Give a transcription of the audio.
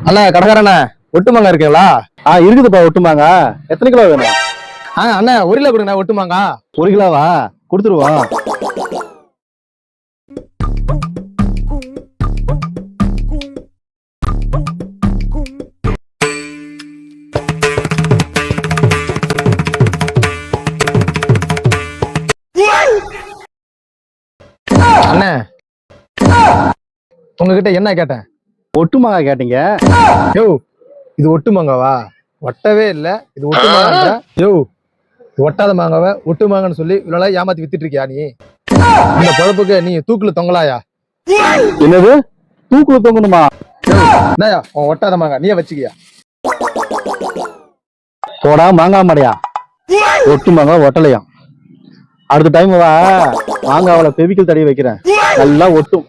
அண்ணா கடைக்காரண்ணா ஒட்டுமாங்க இருக்குங்களா? இருக்குதுப்பா ஒட்டுமாங்க. எத்தனை கிலோ வேணும்? அண்ணா 1 கிலோ கொடுங்கண்ணா ஒட்டுமாங்க. 1 கிலோவா? கொடுத்துருவோம். அண்ணா உங்ககிட்ட என்ன கேட்டேன்? ஒட்டுமாங்க கேட்டீங்க. யோ இது ஒட்டுமாங்கவா? ஒட்டவே இல்ல. இது ஒட்டுமாங்க. யோ இது ஒட்டாத மாங்கவ ஒட்டுமாங்கன்னு சொல்லி இவ்வளவு ஏமாத்தி வித்துட்டு இருக்கியா நீ? இந்த பொழப்புக்கு நீ தூக்குல தொங்கலாயா? என்னது தூக்குல தொங்கணுமா? என்னயா உன் ஒட்டாத மாங்க நீயே வச்சுக்கியா? போடா மாங்காய் மாடையா. ஒட்டுமாங்க ஒட்டலையாம். அடுத்த டைம் வா மாங்காவில பெவிக்கல் தடவி வைக்கிறேன். நல்லா ஒட்டும்.